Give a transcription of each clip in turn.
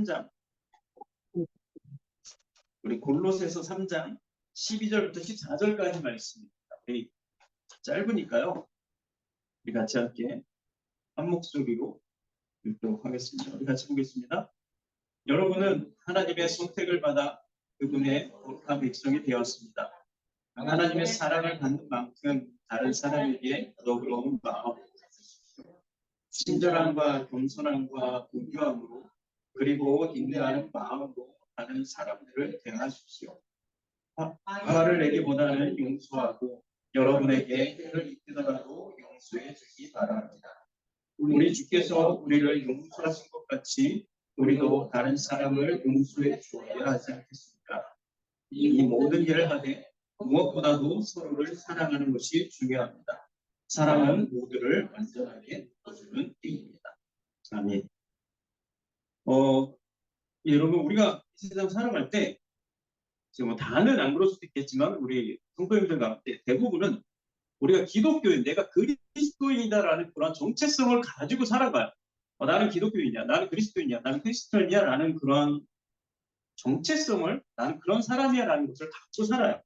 3장, 우리 골로새서 3장 12절부터 14절까지 말씀입니다. 우리 짧으니까요. 우리 같이 함께 한 목소리로 읽도록 하겠습니다. 우리 같이 보겠습니다. 여러분은 하나님의 선택을 받아 그분의 거룩한 백성이 되었습니다. 하나님의 사랑을 받는 만큼 다른 사람에게 너그러운 마음, 친절함과 겸손함과 온유함으로 그리고 인내하는 마음으로 다른 사람들을 대하십시오. 화를 내기보다는 용서하고 여러분에게 해를 입히더라도 용서해 주기 바랍니다. 우리 주께서 우리를 용서하신 것 같이 우리도 다른 사람을 용서해 주어야 하지 않겠습니까? 이 모든 일을 하되 무엇보다도 서로를 사랑하는 것이 중요합니다. 사랑은 모두를 완전하게 도와주는 힘입니다. 아멘. 여러분, 우리가 이 세상 살아갈 때 지금 뭐 다는 안 그럴 수도 있겠지만 우리 성도님들 가운데 대부분은 우리가 기독교인, 내가 그리스도인이다라는 그런 정체성을 가지고 살아가요. 나는 기독교인이야, 나는 그리스도인이야, 나는 크리스천이야라는 그런 정체성을, 나는 그런 사람이야라는 것을 갖고 살아요.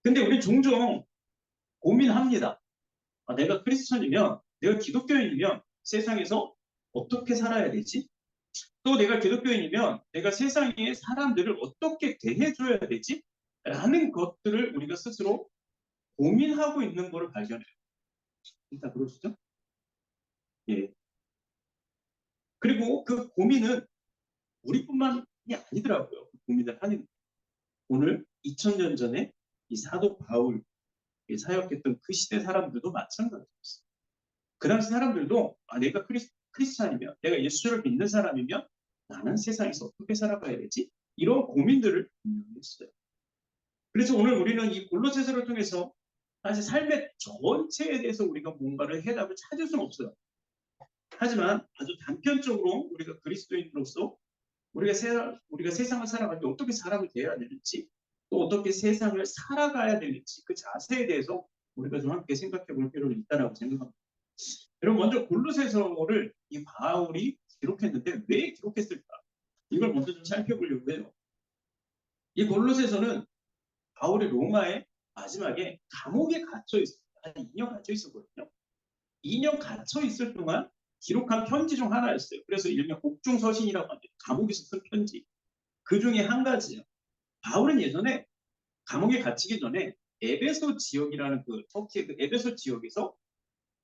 근데 우리 종종 고민합니다. 내가 크리스천이면, 내가 기독교인이면 세상에서 어떻게 살아야 되지? 또 내가 기독교인이면 내가 세상의 사람들을 어떻게 대해줘야 되지? 라는 것들을 우리가 스스로 고민하고 있는 것을 발견해요. 일단 그러시죠? 예. 그리고 그 고민은 우리뿐만이 아니더라고요. 그 고민을 하는. 오늘 2000년 전에 이 사도 바울 사역했던 그 시대 사람들도 마찬가지였어요. 그 당시 사람들도 내가 크리스찬이면, 내가 예수를 믿는 사람이면 나는 세상에서 어떻게 살아가야 되지? 이런 고민들을 했어요. 그래서 오늘 우리는 이 골로새서를 통해서 사실 삶의 전체에 대해서 우리가 뭔가를 해답을 찾을 수는 없어요. 하지만 아주 단편적으로 우리가 그리스도인으로서 우리가 세상을 살아갈 때 어떻게 사람을 대해야 되는지, 또 어떻게 세상을 살아가야 되는지 그 자세에 대해서 우리가 좀 함께 생각해 볼 필요는 있다고 생각합니다. 여러분, 먼저 골로새서를 이 바울이 기록했는데 왜 기록했을까? 이걸 먼저 좀 살펴보려고 해요. 이 골로새서는 바울이 로마의 마지막에 감옥에 갇혀 있었어요. 한 2년 갇혀 있었거든요. 2년 갇혀 있을 동안 기록한 편지 중 하나였어요. 그래서 일명 옥중서신이라고 합니다. 감옥에서 쓴 편지. 그 중에 한 가지예요. 바울은 예전에 감옥에 갇히기 전에 에베소 지역이라는 그 터키의 그 에베소 지역에서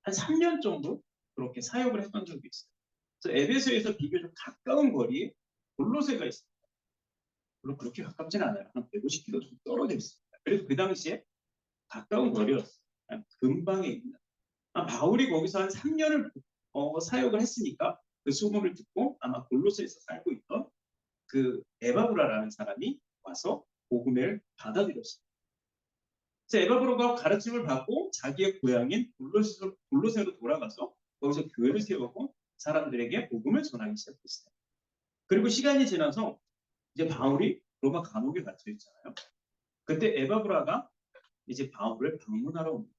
한 3년 정도 그렇게 사역을 했던 적이 있어요. 그래서 에베소에서 비교적 가까운 거리에 골로새가 있습니다. 물론 그렇게 가깝지는 않아요. 한 150km 정도 떨어져 있습니다. 그래서 그 당시에 가까운 거리였어요. 근방에 있는. 바울이 거기서 한 3년을 사역을 했으니까 그 소문을 듣고 아마 골로새에서 살고 있던 그 에바브라라는 사람이 와서 복음을 받아들였습니다. 그래서 에바브라가 가르침을 받고 자기의 고향인 골로새로 돌아가서 거기서 교회를 세우고 사람들에게 복음을 전하기 시작했어요. 그리고 시간이 지나서 이제 바울이 로마 감옥에 갇혀 있잖아요. 그때 에바브라가 이제 바울을 방문하러 옵니다.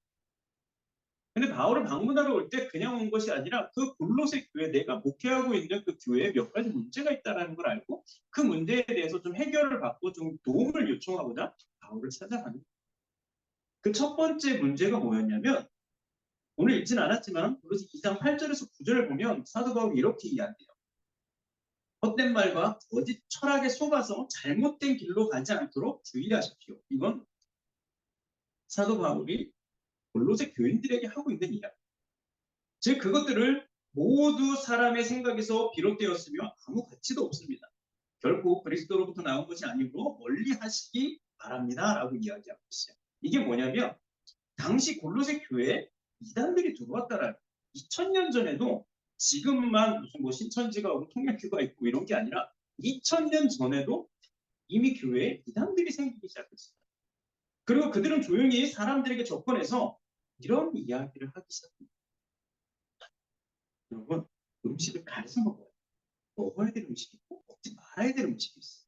근데 바울을 방문하러 올 때 그냥 온 것이 아니라 그 골로새 교회, 내가 목회하고 있는 그 교회에 몇 가지 문제가 있다는 걸 알고 그 문제에 대해서 좀 해결을 받고 좀 도움을 요청하고자 바울을 찾아가는. 그 첫 번째 문제가 뭐였냐면, 오늘 읽지는 않았지만 골로새 2장 8절에서 9절을 보면 사도 바울이 이렇게 이야기해요. 헛된 말과 거짓 철학에 속아서 잘못된 길로 가지 않도록 주의하십시오. 이건 사도 바울이 골로새 교인들에게 하고 있는 이야기. 즉 그것들을 모두 사람의 생각에서 비롯되었으며 아무 가치도 없습니다. 결코 그리스도로부터 나온 것이 아니므로 멀리 하시기 바랍니다. 라고 이야기하고 있어요. 이게 뭐냐면 당시 골로새 교회에 이단들이 들어왔다라는, 2000년 전에도 지금만 무슨 뭐 신천지가 오고 통일교가 있고 이런 게 아니라 2000년 전에도 이미 교회에 이단들이 생기기 시작했습니다. 그리고 그들은 조용히 사람들에게 접근해서 이런 이야기를 하기 시작합니다. 여러분, 음식을 가려서 먹어요. 먹어야 될 음식이 있고 먹지 말아야 될 음식이 있어요.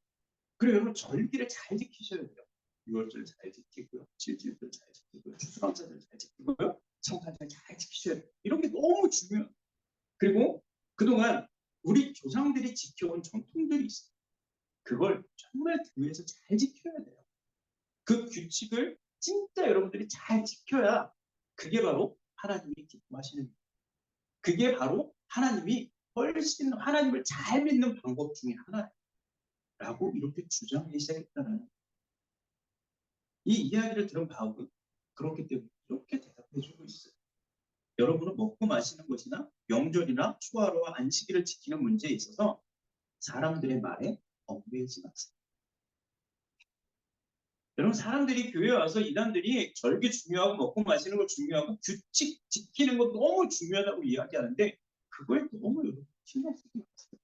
그리고 여러분, 절기를 잘 지키셔야 돼요. 6월절 잘 지키고요, 질질들 잘 지키고요, 추수감사절 잘 지키고요, 성탄절 잘 지키셔야 돼요. 이런 게 너무 중요해요. 그리고 그동안 우리 조상들이 지켜온 전통들이 있어요. 그걸 정말 교회에서 잘 지켜야 돼요. 그 규칙을 진짜 여러분들이 잘 지켜야 그게 바로 하나님이 기뻐하시는 거예요. 그게 바로 하나님이 훨씬 하나님을 잘 믿는 방법 중에 하나라고 이렇게 주장하기 시작했다는 이 이야기를 들은 바울은 그렇기 때문에 이렇게 대답해주고 있어요. 여러분은 먹고 마시는 것이나 명절이나 초하루와 안식일을 지키는 문제에 있어서 사람들의 말에 얽매이지 마세요. 여러분 사람들이 교회에 와서 이단들이 절개 중요하고 먹고 마시는 거 중요하고 규칙 지키는 거 너무 중요하다고 이야기하는데 그거에 너무 여러분 신경 쓰지 마세요.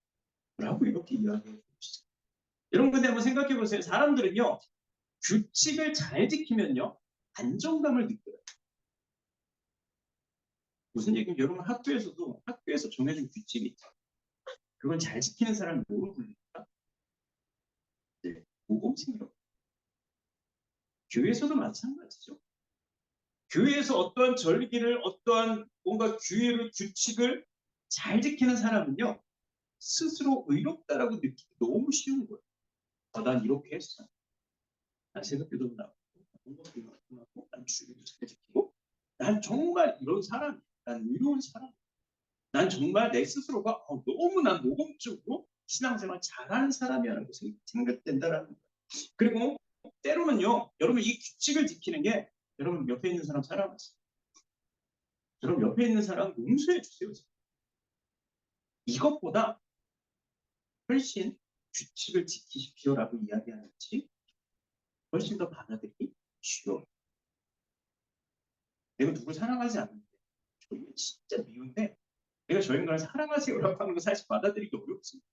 라고 이렇게 이야기해 주시죠. 여러분 근데 한번 생각해 보세요. 사람들은요. 규칙을 잘 지키면요. 안정감을 느껴요. 무슨 얘기냐면 여러분 학교에서 정해진 규칙이 있죠. 그건 잘 지키는 사람이 뭐로 불립니까? 네, 모범생이라고. 교회에서도 마찬가지죠. 교회에서 어떠한 절기를 어떠한 뭔가 규칙을 잘 지키는 사람은요. 스스로 의롭다라고 느끼기 너무 쉬운 거예요. 난 이렇게 했어. 난 새벽기도도 나오고 공부도 하고 난 주일도 잘 지키고 난 정말 이런 사람이야. 난 의로운 사람. 난 정말 내 스스로가 너무 난 모범적으로 신앙생활 잘하는 사람이라는 것이 생각된다라는 거예요. 그리고 때로는요. 여러분 이 규칙을 지키는 게 여러분 옆에 있는 사람 사랑하세요. 여러분 옆에 있는 사람 용서해 주세요. 이것보다 훨씬 규칙을 지키십시오라고 이야기하는 것이 훨씬 더 받아들이기 쉬워요. 내가 누굴 사랑하지 않는데 저 이거 진짜 미운데 내가 저 인간을 사랑하세요라고 하는 거 사실 받아들이기 어렵습니다.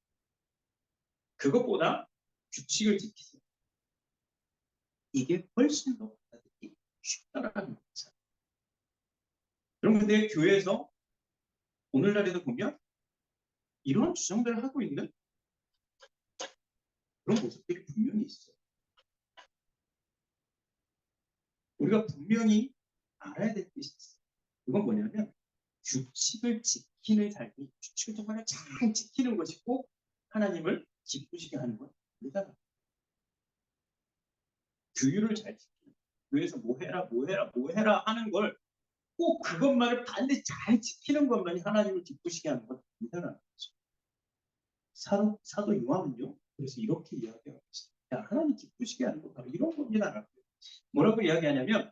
그것보다 규칙을 지키세요. 이게 훨씬 더 받아들이기 쉽다라는 거죠. 여러분 근데 교회에서 오늘날에도 보면 이런 주장들을 하고 있는 그런 모습들이 분명히 있어요. 우리가 분명히 알아야 될 것이 있어요. 그건 뭐냐면 규칙을 지키는 삶이 규칙을 정말 잘 지키는 것이 꼭 하나님을 기쁘시게 하는 건 아니다. 규율을 잘 지키는 교회에서 뭐 해라 하는 걸 꼭 그것만을 반드시 잘 지키는 것만이 하나님을 기쁘시게 하는 건 아니다라는 거죠. 사도 요한은요. 그래서 이렇게 이야기하고 있어요. 하나님 기쁘시게 하는 건 바로 이런 겁니다. 뭐라고 이야기하냐면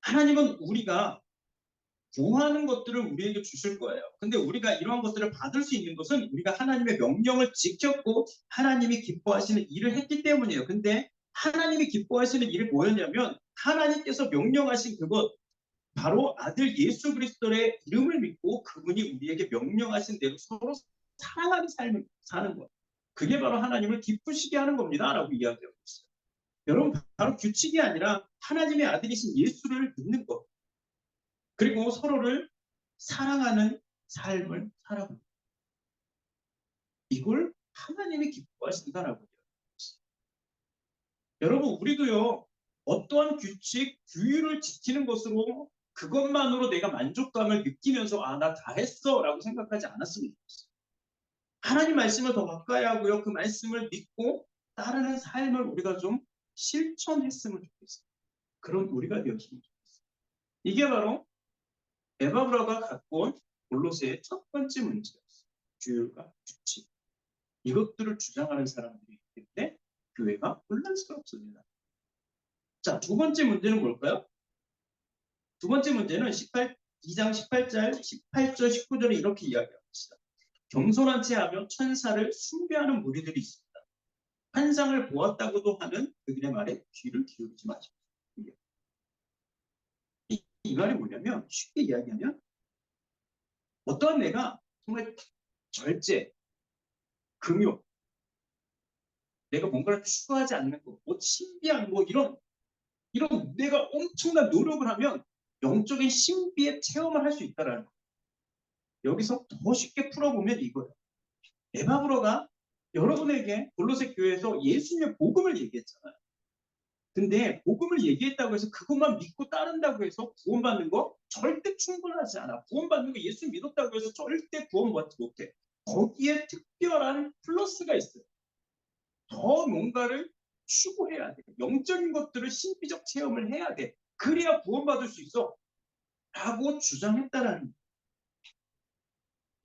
하나님은 우리가 구하는 것들을 우리에게 주실 거예요. 근데 우리가 이러한 것들을 받을 수 있는 것은 우리가 하나님의 명령을 지켰고 하나님이 기뻐하시는 일을 했기 때문이에요. 근데 하나님이 기뻐하시는 일이 뭐였냐면 하나님께서 명령하신 그것 바로 아들 예수 그리스도의 이름을 믿고 그분이 우리에게 명령하신 대로 서로 사랑하는 삶을 사는 것. 그게 바로 하나님을 기쁘시게 하는 겁니다. 라고 이야기하고 있어요. 여러분 바로 규칙이 아니라 하나님의 아들이신 예수를 믿는 것. 그리고 서로를 사랑하는 삶을 살아갑니다. 이걸 하나님이 기뻐하신다라고 이야기했어요. 여러분 우리도요. 어떠한 규칙, 규율을 지키는 것으로 그것만으로 내가 만족감을 느끼면서 나 다 했어 라고 생각하지 않았으면 좋겠어요. 하나님 말씀을 더 가까이 하고요. 그 말씀을 믿고 따르는 삶을 우리가 좀 실천했으면 좋겠어요. 그런 우리가 되었으면 좋겠어요. 이게 바로 에바브라가 갖고 온 골로새의 첫 번째 문제였어요. 규율과 규칙. 이것들을 주장하는 사람들이 있기 때문에 교회가 혼란스럽습니다. 자, 두 번째 문제는 뭘까요? 두 번째 문제는 2장 18절, 19절에 이렇게 이야기합니다. 겸손한 채 하며 천사를 숭배하는 무리들이 있습니다. 환상을 보았다고도 하는 그들의 말에 귀를 기울이지 마십시오. 이 말이 뭐냐면 쉽게 이야기하면 어떠한 내가 정말 절제, 금욕, 내가 뭔가를 추구하지 않는 거, 뭐 신비한 거 이런 내가 엄청난 노력을 하면 영적인 신비의 체험을 할 수 있다라는 거예요. 여기서 더 쉽게 풀어보면 이거예요. 에바브로가 여러분에게 골로새 교회에서 예수님의 복음을 얘기했잖아요. 근데 복음을 얘기했다고 해서 그것만 믿고 따른다고 해서 구원받는 거 절대 충분하지 않아. 구원받는 거 예수 믿었다고 해서 절대 구원받지 못해. 거기에 특별한 플러스가 있어요. 더 뭔가를 추구해야 돼. 영적인 것들을 신비적 체험을 해야 돼. 그래야 구원받을 수 있어. 라고 주장했다라는 거예요.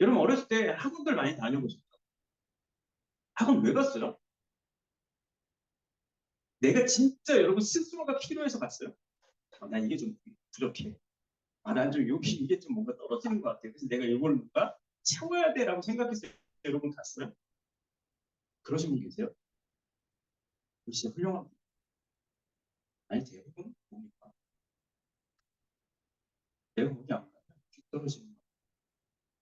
여러분 어렸을 때 학원들 많이 다녀보셨죠? 학원 왜 갔어요? 내가 진짜 여러분 스스로가 필요해서 갔어요. 난 이게 좀 부족해. 난 좀 여기 이게 좀 뭔가 떨어지는 것 같아. 그래서 내가 이걸 뭔가 채워야 돼라고 생각했어요. 여러분 갔어요? 그러신 분 계세요? 진짜 훌륭합니다. 아니 대부분 뭡니까? 내가 거기 안 가면 뒤 떨어지는 거야.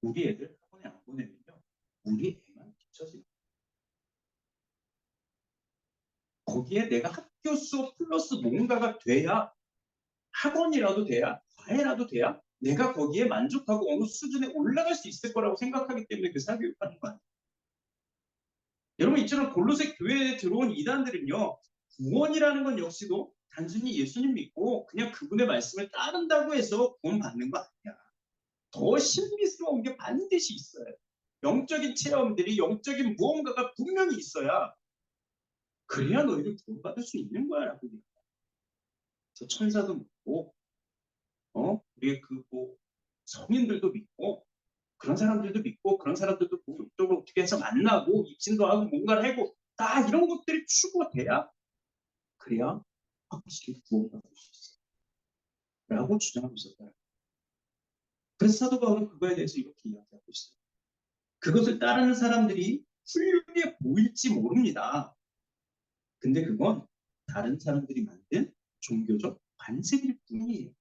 우리 애들 학원에 안 보내면요. 우리 애만 뒤처지는 거야. 거기에 내가 학교 수업 플러스 뭔가가 돼야 학원이라도 돼야 과외라도 돼야 내가 거기에 만족하고 어느 수준에 올라갈 수 있을 거라고 생각하기 때문에 그 사교육하는 거 아니에요. 여러분 이처럼 골로새 교회에 들어온 이단들은요. 구원이라는 건 역시도 단순히 예수님 믿고 그냥 그분의 말씀을 따른다고 해서 구원받는 거 아니야. 더 신비스러운 게 반드시 있어요. 영적인 체험들이 영적인 무언가가 분명히 있어야 그래야 너희를 구원받을 수 있는 거야 라고 얘기해요. 천사도 믿고 우리의 뭐 성인들도 믿고 그런 사람들도 믿고 그런 사람들도 이쪽으로 어떻게 해서 만나고 입신도 하고 뭔가를 하고 다 이런 것들이 추구돼야 그래야 확실히 구원받을 수 있어 라고 주장하고 있었다. 그래서 사도 바울은 그거에 대해서 이렇게 이야기하고 있어요. 그것을 따르는 사람들이 훌륭해 보일지 모릅니다. 근데 그건 다른 사람들이 만든 종교적 관습일 뿐이에요.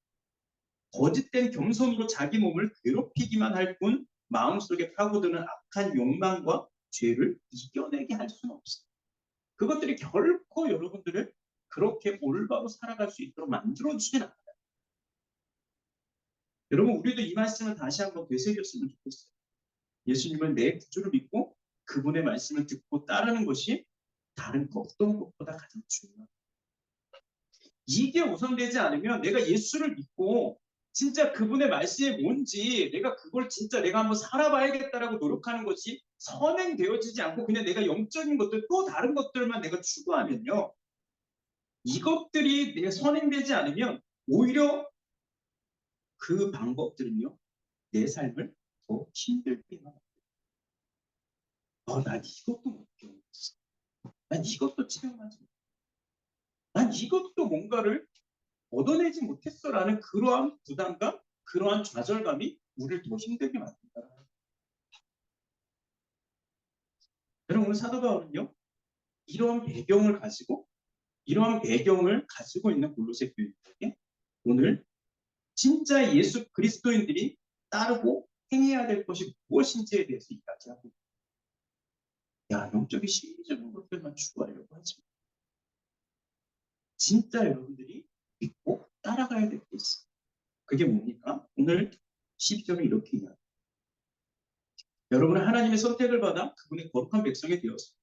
거짓된 겸손으로 자기 몸을 괴롭히기만 할 뿐 마음속에 파고드는 악한 욕망과 죄를 이겨내게 할 수는 없어요. 그것들이 결코 여러분들을 그렇게 올바로 살아갈 수 있도록 만들어주진 않아요. 여러분 우리도 이 말씀을 다시 한번 되새겼으면 좋겠어요. 예수님을 내 구주를 믿고 그분의 말씀을 듣고 따르는 것이 다른 어떤 것보다 가장 중요합니다. 이게 우선되지 않으면 내가 예수를 믿고 진짜 그분의 말씀이 뭔지 내가 그걸 진짜 내가 한번 살아봐야겠다라고 노력하는 것이 선행되어지지 않고 그냥 내가 영적인 것들 또 다른 것들만 내가 추구하면요. 이것들이 내가 선행되지 않으면 오히려 그 방법들은요. 내 삶을 더 힘들게 합니다. 난 이것도 못 경험했어. 난 이것도 체험하지 못했어. 난 이것도 뭔가를 얻어내지 못했어라는 그러한 부담감, 그러한 좌절감이 우리를 더 힘들게 만든다. 여러분 오늘 사도 바울은요. 이러한 배경을 가지고 있는 골로새 교인들에게 오늘 진짜 예수 그리스도인들이 따르고 행해야 될 것이 무엇인지에 대해서 이야기하고 영적인 심리적인 것들만 추구하려고 하지 마. 진짜 여러분들이 믿고 따라가야 될 게 있어요. 그게 뭡니까? 오늘 12절은 이렇게 이야기합니다. 여러분은 하나님의 선택을 받아 그분의 거룩한 백성이 되었습니다.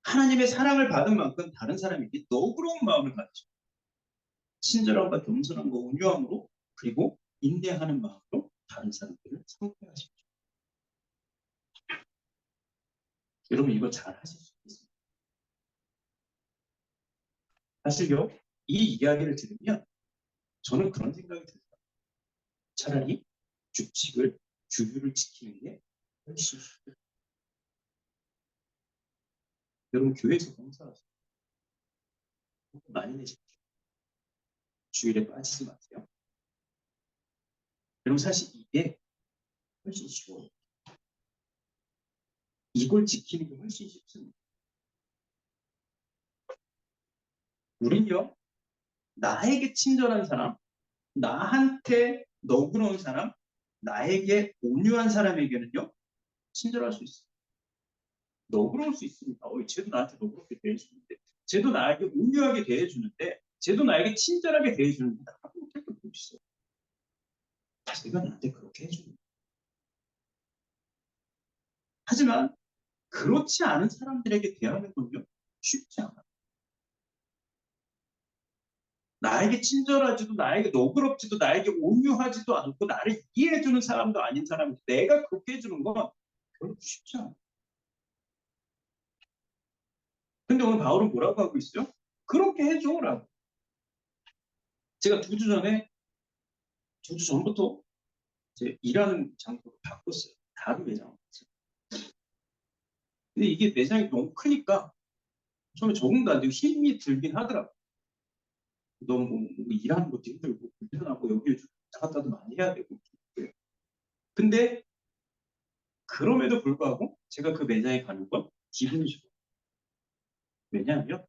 하나님의 사랑을 받은 만큼 다른 사람에게 너그러운 마음을 가지고 친절함과 겸손함과 온유함으로 그리고 인내하는 마음으로 다른 사람들을 상대하십시오. 여러분 이거 잘 하실 수 있습니다. 사실요. 이 이야기를 들으면 저는 그런 생각이 들어요. 차라리 규칙을 규율을 지키는 게 훨씬 쉽죠. 여러분 교회에서 봉사하세요. 많이 내십시오. 주일에 빠지지 마세요. 여러분 사실 이게 훨씬 쉬워요. 이걸 지키는 게 훨씬 쉽습니다. 우린요. 나에게 친절한 사람, 나한테 너그러운 사람, 나에게 온유한 사람에게는요. 친절할 수 있어요. 너그러울 수 있습니다. 쟤도 나한테 너그럽게 대해주는데, 쟤도 나에게 온유하게 대해주는데, 쟤도 나에게 친절하게 대해주는데 나하고 못할 게 뭐 있어요. 쟤가 나한테 그렇게 해주는. 하지만 그렇지 않은 사람들에게 대하는 건요 쉽지 않아요. 나에게 친절하지도 나에게 너그럽지도 나에게 온유하지도 않고 나를 이해해주는 사람도 아닌 사람인데 내가 그렇게 해주는 건 별로 쉽지 않아요. 근데 오늘 바울은 뭐라고 하고 있어요? 그렇게 해줘라고. 제가 2주 전부터 제 일하는 장소를 바꿨어요. 다른 매장으로. 근데 이게 매장이 너무 크니까 처음에 적응도 안 되고 힘이 들긴 하더라고요. 너무 뭐 일하는 것도 힘들고 불편하고 여기 왔다 갔다도 많이 해야 되고. 근데 그럼에도 불구하고 제가 그 매장에 가는 건 기분이 좋아요. 왜냐하면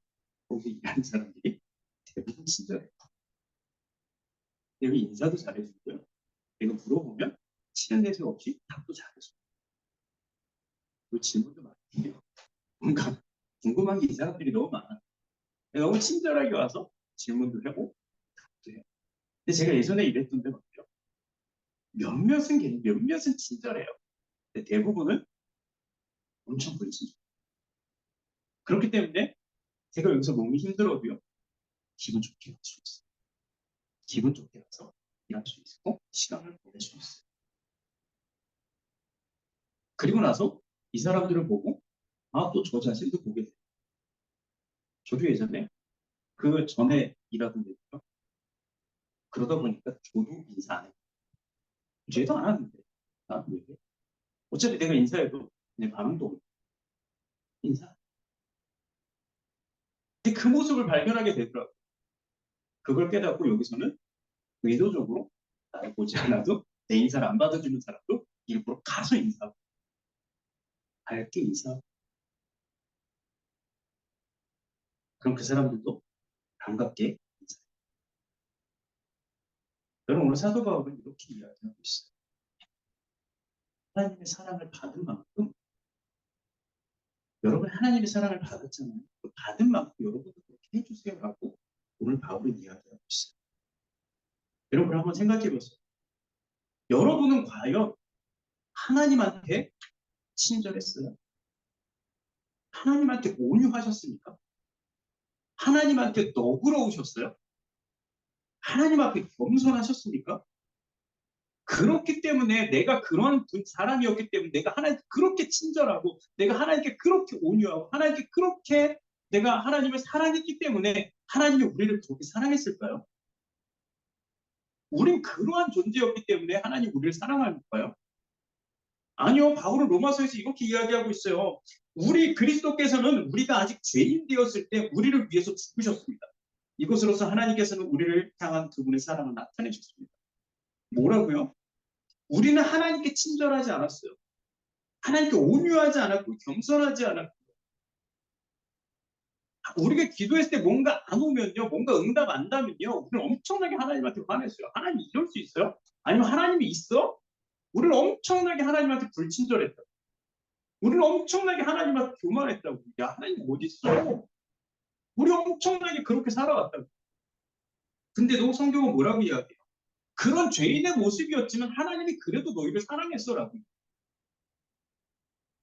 거기 일하는 사람들이 대부분 친절해요. 여기 인사도 잘해주고요. 내가 물어보면 치는 내색 없이 답도 잘해줘요. 그 질문도 많이 해요. 뭔가 궁금한 게 이 사람들이 너무 많아요. 너무 친절하게 와서 질문도 하고 답도 해요. 근데 제가 예전에 일했던 데 말이요. 몇몇은 친절해요. 근데 대부분은 엄청 불친절. 그렇기 때문에 제가 여기서 몸이 힘들어도요. 기분 좋게 할 수 있어요. 기분 좋게 해서 일할 수 있고 시간을 보낼 수 있어요. 그리고 나서 이 사람들을 보고 또 저 자신도 보게 돼요. 저도 예전에 그 전에 일하던 데요. 그러다 보니까 저도 인사 안 해요. 죄도 안 하는데 왜? 어차피 내가 인사해도 그냥 반응도 없고 인사. 근데 그 모습을 발견하게 되더라고요. 그걸 깨닫고 여기서는 의도적으로 나를 보지 않아도 내 인사를 안 받아주는 사람도 일부러 가서 인사하고 밝게 인사하고 그럼 그 사람들도 반갑게 인사해요. 여러분 오늘 사도 바울은 이렇게 이야기하고 있어요. 하나님의 사랑을 받은 만큼 여러분 하나님의 사랑을 받았잖아요. 그 받은 만큼 여러분도 그렇게 해주세요라고 오늘 바울은 이야기하고 있어요. 여러분 한번 생각해 보세요. 여러분은 과연 하나님한테 친절했어요? 하나님한테 온유하셨습니까? 하나님한테 너그러우셨어요? 하나님 앞에 겸손하셨습니까? 그렇기 때문에 내가 그런 사람이었기 때문에 내가 하나님께 그렇게 친절하고 내가 하나님께 그렇게 온유하고 하나님께 그렇게 내가 하나님을 사랑했기 때문에 하나님이 우리를 그렇게 사랑했을까요? 우린 그러한 존재였기 때문에 하나님 우리를 사랑할까요? 아니요. 바울은 로마서에서 이렇게 이야기하고 있어요. 우리 그리스도께서는 우리가 아직 죄인 되었을 때 우리를 위해서 죽으셨습니다. 이것으로서 하나님께서는 우리를 향한 그분의 사랑을 나타내셨습니다. 뭐라고요? 우리는 하나님께 친절하지 않았어요. 하나님께 온유하지 않았고 겸손하지 않았고 우리가 기도했을 때 뭔가 안 오면요. 뭔가 응답 안 나면요. 우리는 엄청나게 하나님한테 화냈어요. 하나님 이럴 수 있어요? 아니면 하나님이 있어? 우리는 엄청나게 하나님한테 불친절했다. 우리는 엄청나게 하나님한테 교만했다고. 야 하나님 어디 있어? 우리 엄청나게 그렇게 살아왔다고. 근데도 성경은 뭐라고 이야기해요? 그런 죄인의 모습이었지만 하나님이 그래도 너희를 사랑했어라고.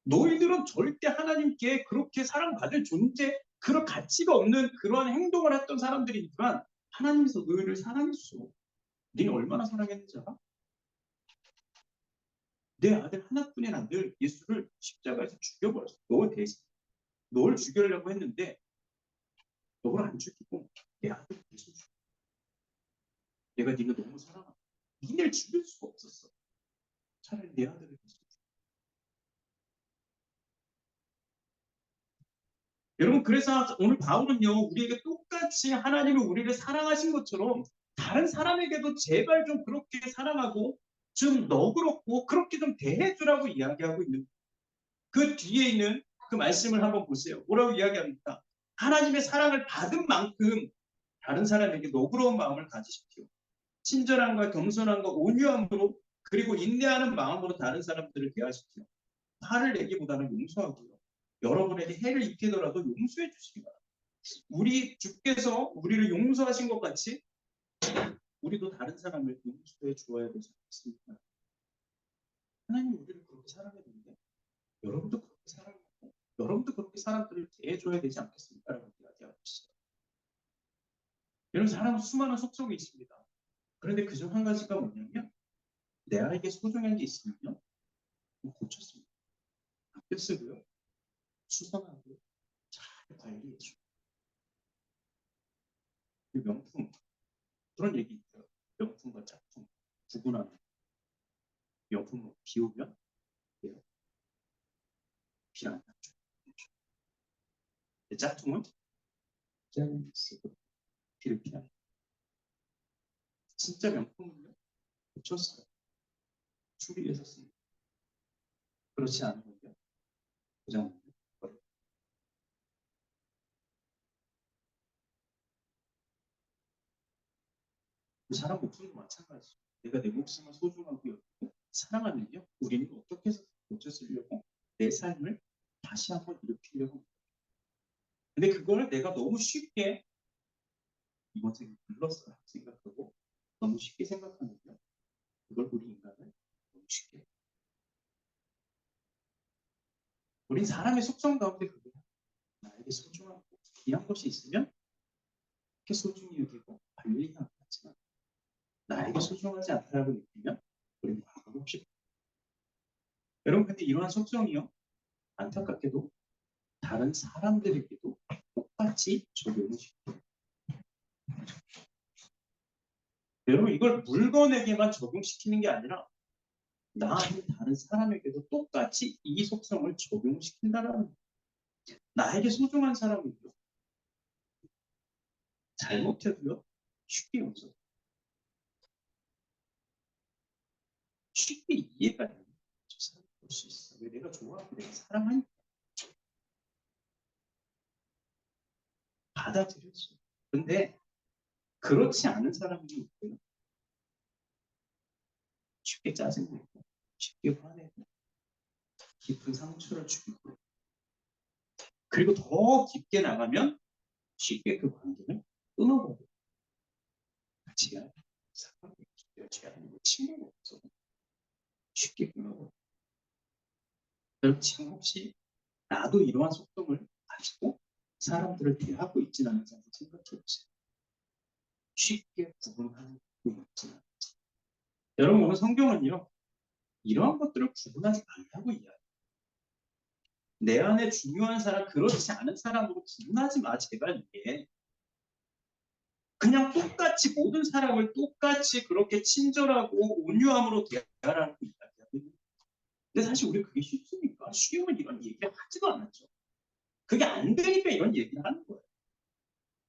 너희들은 절대 하나님께 그렇게 사랑받을 존재, 그런 가치가 없는 그러한 행동을 했던 사람들이지만 하나님께서 너희를 사랑했어. 너희는 얼마나 사랑했는지 알아? 내 아들 하나뿐인 아들 예수를 십자가에서 죽여버렸어. 너 대신. 널 죽이려고 했는데 너를 안 죽이고 내 아들 대신 죽여. 내가 네가 너무 사랑하고 니네를 죽일 수가 없었어. 차라리 내 아들을 대신 죽여. 여러분 그래서 오늘 바울은요 우리에게 똑같이 하나님이 우리를 사랑하신 것처럼 다른 사람에게도 제발 좀 그렇게 사랑하고 좀 너그럽고 그렇게 좀 대해주라고 이야기하고 있는 그 뒤에 있는 그 말씀을 한번 보세요. 뭐라고 이야기합니까? 하나님의 사랑을 받은 만큼 다른 사람에게 너그러운 마음을 가지십시오. 친절함과 겸손함과 온유함으로 그리고 인내하는 마음으로 다른 사람들을 대하십시오. 화를 내기보다는 용서하고요. 여러분에게 해를 입히더라도 용서해 주시기 바랍니다. 우리 주께서 우리를 용서하신 것 같이 우리도 다른 사람을 용서해 주어야 되지 않겠습니까? 하나님 우리를 그렇게 사랑했는데 여러분도 그렇게 사랑하고 여러분도 그렇게 사람들을 대해줘야 되지 않겠습니까? 라고 이야기하고 있어요. 여러분 사람은 수많은 속성이 있습니다. 그런데 그중 한 가지가 뭐냐면 내가 이게 소중한 게 있으면요 고쳤습니다. 쓰고요. 수선하고 잘 관리해줘. 명품 그런 얘기 있어요. 명품과 짝퉁 구분하는. 명품은 비 오면 비를 안 닦죠. 짝퉁은 짠 쓰고 비를 피하는. 진짜 명품은요 고쳤어요. 수리해서 씁니다. 그렇지 않으면요 고장 버려요. 사람 목숨도 마찬가지죠. 내가 내 목숨을 소중하고 여기고 사랑하면요 우리는 어떻게 해서 고쳐 쓰려고 내 삶을 다시 한번 일으키려고 합니다. 근데 그걸 내가 너무 쉽게 이번 생에 불렀어요 생각하고 너무 쉽게 생각하면요 그걸 우리 인간은 너무 쉽게 우린 사람의 속성 가운데 그게 나에게 소중하고 귀한 것이 있으면 그렇게 소중히 여기고 관리하는 것 같지만 나에게 소중하지 않다라고 느끼면 우리는 과감 없이 여러분 근데 이러한 속성이요 안타깝게도 다른 사람들에게도 똑같이 적용을 시켜요. 여러분 이걸 물건에게만 적용시키는 게 아니라 나 아닌 다른 사람에게도 똑같이 이 속성을 적용시킨다라는 거예요. 나에게 소중한 사람이요 잘못해도요 쉽게 용서 쉽게 이해가 되는 저 사람 볼 수 있어. 왜 내가 좋아하고 내가 사랑하니까 받아들였어. 근데 그렇지 않은 사람이 있고요. 쉽게 짜증내고 쉽게 화내고 깊은 상처를 주고 그리고 더 깊게 나가면 쉽게 그 관계를 끊어버려요. 같이 할 사람이 없어요. 아니고 친구가 없어. 쉽게 끊어버려요. 여러분 지금 혹시 나도 이러한 속성을 가지고 사람들을 대하고 있지는 않은지 한번 생각해보세요. 쉽게 구분하는 부분이 있지는 않은지. 여러분 오늘 성경은요. 이러한 것들을 구분하지 말라고 이야기해요. 내 안에 중요한 사람, 그렇지 않은 사람으로 구분하지 마, 제발 이게. 그냥 똑같이 모든 사람을 똑같이 그렇게 친절하고 온유함으로 대하라는 이야기하거든요. 근데 사실 우리 그게 쉽습니까? 쉬우면 이런 얘기를 하지도 않았죠. 그게 안 되니까 이런 얘기를 하는 거예요.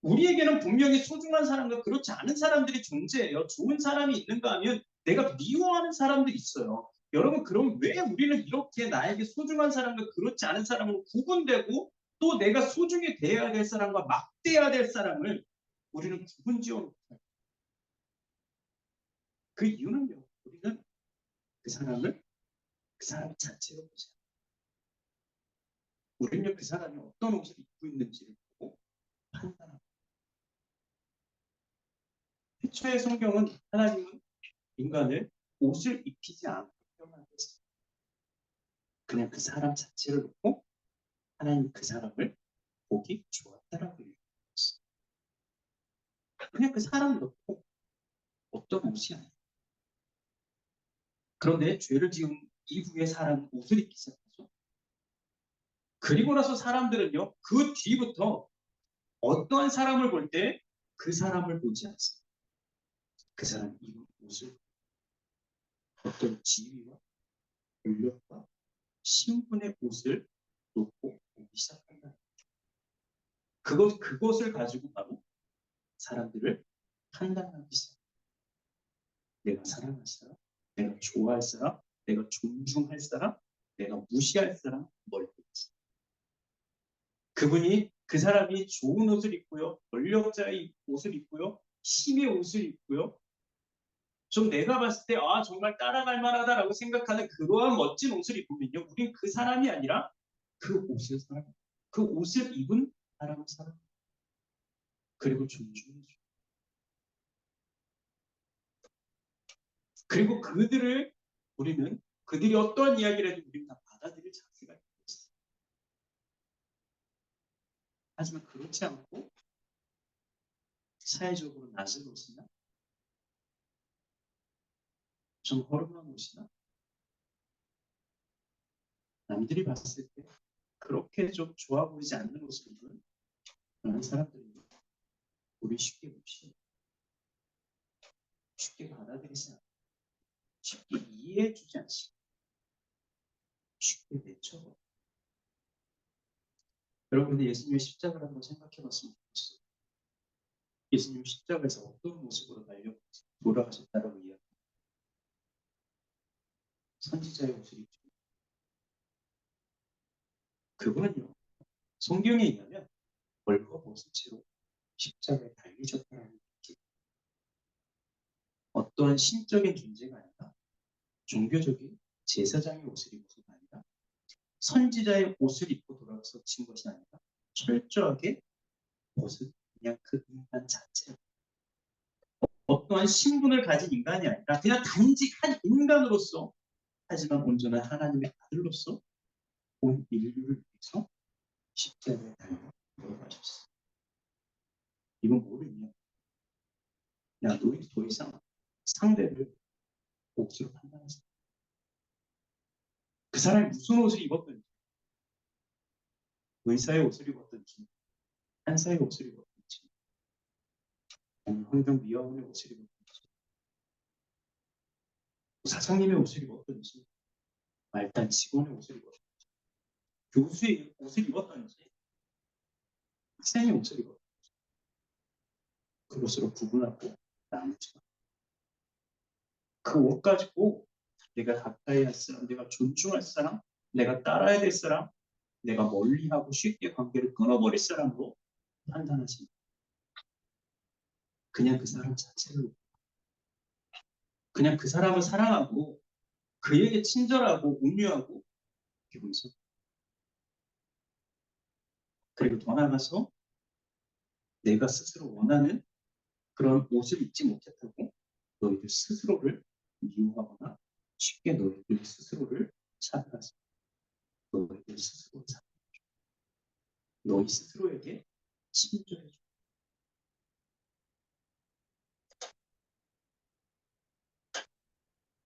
우리에게는 분명히 소중한 사람과 그렇지 않은 사람들이 존재해요. 좋은 사람이 있는가 하면 내가 미워하는 사람들이 있어요. 여러분 그럼 왜 우리는 이렇게 나에게 소중한 사람과 그렇지 않은 사람으로 구분되고 또 내가 소중히 대해야 될 사람과 막대해야 될 사람을 우리는 구분지어 놓고 그 이유는요. 우리는 그 사람을 그 사람 자체로 보지 않아요. 우리는 그 사람이 어떤 옷을 입고 있는지를 보고 판단합니다. 태초의 성경은 하나님은 인간을 옷을 입히지 않고 태어나셨어요. 그냥 그 사람 자체를 놓고 하나님 그 사람을 보기 좋았다라고 얘기했어요. 그냥 그 사람을 놓고 어떤 옷이 아니에요. 그런데 죄를 지은 이후에 사람은 옷을 입기 시작하죠. 그리고 나서 사람들은요. 그 뒤부터 어떠한 사람을 볼 때 그 사람을 보지 않습니다. 그 사람 입은 옷을 어떤 지위와 권력과 신분의 옷을 놓고 보기 시작한다. 그것을 가지고 바로 사람들을 판단하기 시작합니다. 내가 사랑할 사람, 내가 좋아할 사람, 내가 존중할 사람, 내가 무시할 사람, 뭘 볼지. 그분이 그 사람이 좋은 옷을 입고요, 권력자의 옷을 입고요, 힘의 옷을 입고요. 좀 내가 봤을 때 아 정말 따라갈 만하다라고 생각하는 그러한 멋진 옷을 입으면요, 우린 그 사람이 아니라 그 옷을 사랑, 그 옷을 입은 사람을 사랑. 그리고 존중해줘. 그리고 우리는 그들이 어떠한 이야기를 해도 우리는 다 받아들일 자세가 있어요. 하지만 그렇지 않고 사회적으로 낮은 옷이나 좀 허름한 옷이나 남들이 봤을 때 그렇게 좀 좋아 보이지 않는 옷을 입은 그런 사람들이 우리 쉽게 봅시다. 쉽게 받아들이지 않고 쉽게 이해해주지 않습니다. 쉽게 내쳐버려. 여러분들 예수님의 십자가를 한번 생각해봤으면 좋겠어요. 예수님 십자가에서 어떤 모습으로 돌아가셨다고 이야기합니다. 선지자의 옷을 입죠. 그분은요, 성경에 의하면 벌거벗은 채로 십자가에 달리셨다는 얘기. 어떠한 신적인 존재가 아니라 종교적인 제사장의 옷을 입고가 아니라 선지자의 옷을 입고 돌아가신 것이 아니라 철저하게 벗은 그냥 그 인간 자체. 어떠한 신분을 가진 인간이 아니라 그냥 단지 한 인간으로서 하지만 온전한 하나님의 아들로서 온 인류를 위해서 십자가에 달려 돌아가셨어. 이건 뭐를 의미하냐? 야, 너희 더 이상 상대를 몫으로 판단하지 마. 그 사람이 무슨 옷을 입었든지, 의사의 옷을 입었든지, 한사의 옷을 입었든지, 환경미화원의 옷을 입었든지, 사장님의 옷을 입었든지, 말단 직원의 옷을 입었든지, 교수의 옷을 입었든지, 학생의 옷을 입었든지, 그것으로 구분하고 나누지 마. 그 옷 가지고 내가 가까이 할 사람, 내가 존중할 사람, 내가 따라야 될 사람, 내가 멀리하고 쉽게 관계를 끊어버릴 사람으로 판단하지 마. 그냥 그 사람 자체를, 그냥 그 사람을 사랑하고 그에게 친절하고 온유하고 기분서. 그리고 더 나아가서 내가 스스로 원하는 그런 옷을 입지 못했다고 너희들 스스로를 미워하거나 쉽게 너희들 스스로를 차별하지. 너희들 스스로 너희 스스로에게 친절해줘.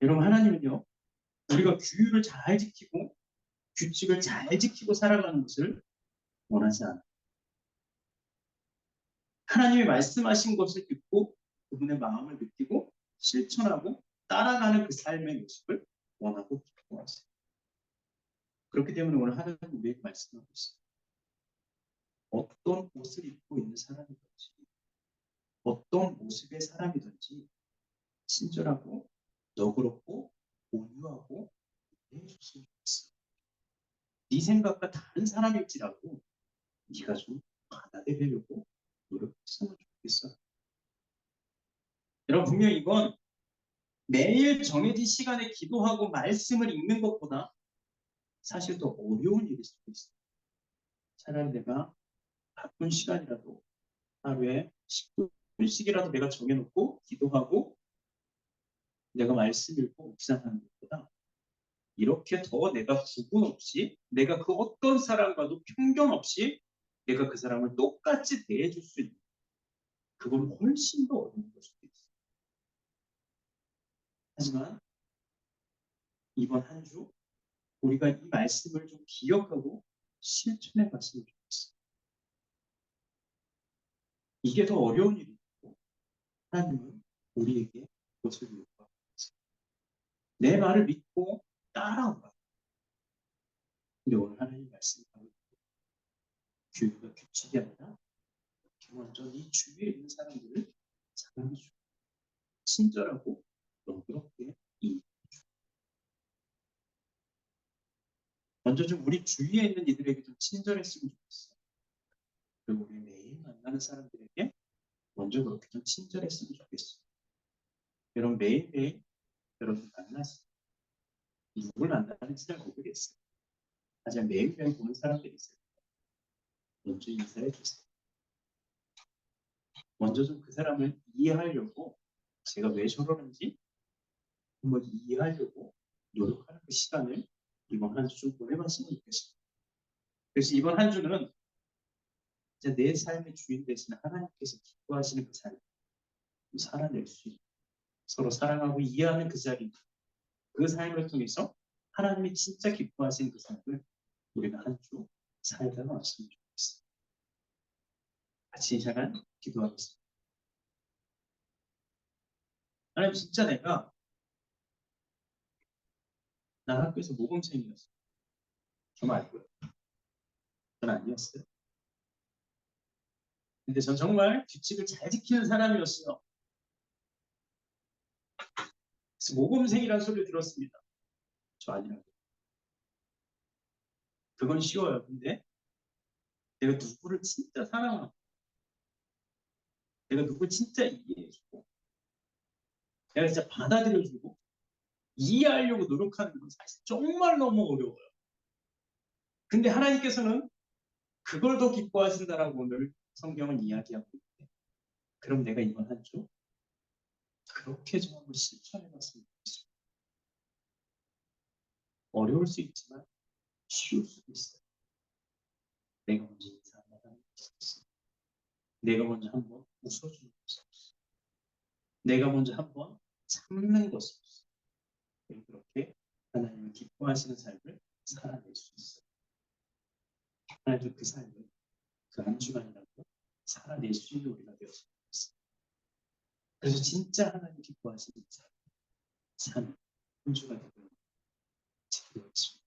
여러분, 하나님은요, 우리가 규율을 잘 지키고 규칙을 잘 지키고 살아가는 것을 원하지 않아요. 하나님이 말씀하신 것을 듣고 그분의 마음을 느끼고 실천하고 따라가는 그 삶의 모습을 원하고 기뻐하세요. 그렇기 때문에 오늘 하나님 우리에게 말씀하고 있어요. 어떤 옷을 입고 있는 사람이든지 어떤 모습의 사람이든지 친절하고 너그럽고 온유하고 이해해줬으면 좋겠어. 네 생각과 다른 사람일지라도 네가 좀 받아들이려고 노력했으면 좋겠어. 여러분, 분명히 이건 매일 정해진 시간에 기도하고 말씀을 읽는 것보다 사실 더 어려운 일일 수도 있어요. 차라리 내가 바쁜 시간이라도 하루에 10분씩이라도 내가 정해놓고 기도하고 내가 말씀 읽고 묵상하는 것보다 이렇게 더 내가 구분 없이 내가 그 어떤 사람과도 편견 없이 내가 그 사람을 똑같이 대해줄 수 있는 그건 훨씬 더 어려운 걸 수도 있어요. 하지만 이번 한 주 우리가 이 말씀을 좀 기억하고 실천해 봤으면 좋겠어요. 이게 더 어려운 일이고 하나님은 우리에게 그것을 요구하고 있어요. 내 말을 믿고 따라오라. 근데 오늘 하나님 말씀하고 교육과 규칙이 아니라 먼저 이 주위에 있는 사람들을 사랑해주고 친절하고 너그럽게 이해해주고 먼저 좀 우리 주위에 있는 이들에게 좀 친절했으면 좋겠어요. 그리고 우리 매일 만나는 사람들에게 먼저 그렇게 좀 친절했으면 좋겠어요. 여러분 매일매일 여러분 만나서 누굴 만나는지 잘 모르겠어요. 하지만 매일매일 보는 사람들이 있어요. 먼저 인사해 주세요. 먼저 좀 그 사람을 이해하려고 제가 왜 저러는지 한번 이해하려고 노력하는 그 시간을 이번 한 주 좀 보내봤으면 좋겠습니다. 그래서 이번 한 주는 이제 내 삶의 주인 되시는 하나님께서 기뻐하시는 그 삶을 살아낼 수 있는 서로 사랑하고 이해하는 그 자리, 그 삶을 통해서 하나님이 진짜 기뻐하신 그 삶을 우리가 한 주 살다 왔으면 좋겠습니다. 같이 이 시간 기도하겠습니다. 하나님 진짜 나 학교에서 모범생이었어요. 정말 알고요. 전 아니었어요. 근데 전 정말 규칙을 잘 지키는 사람이었어요. 그래서 모범생이라는 소리를 들었습니다. 저 아니라고. 그건 쉬워요. 근데 내가 누구를 진짜 사랑하고 내가 누구를 진짜 이해해주고 내가 진짜 받아들여주고 이해하려고 노력하는 건 사실 정말 너무 어려워요. 근데 하나님께서는 그걸 더 기뻐하신다라고 오늘 성경은 이야기하고 있는데 그럼 내가 이번 한 주 그렇게 좀 한번 실천해봤으면 좋겠습니다. 어려울 수 있지만 쉬울 수도 있어요. 내가 먼저 인사 한번 하는 것이 있어요. 내가 먼저 한번 웃어주는 것이 없어요. 내가 먼저 한번 참는 것이 없어요. 그렇게 하나님을 기뻐하시는 삶을 살아낼 수 있어요. 하나님 그 삶을 그 한 주간이라도 살아낼 수 있는 우리가 되었으면 좋겠습니다. 그래서 진짜 하나님 기뻐하시는 삶, 한 주가 되도록 지키겠습니다.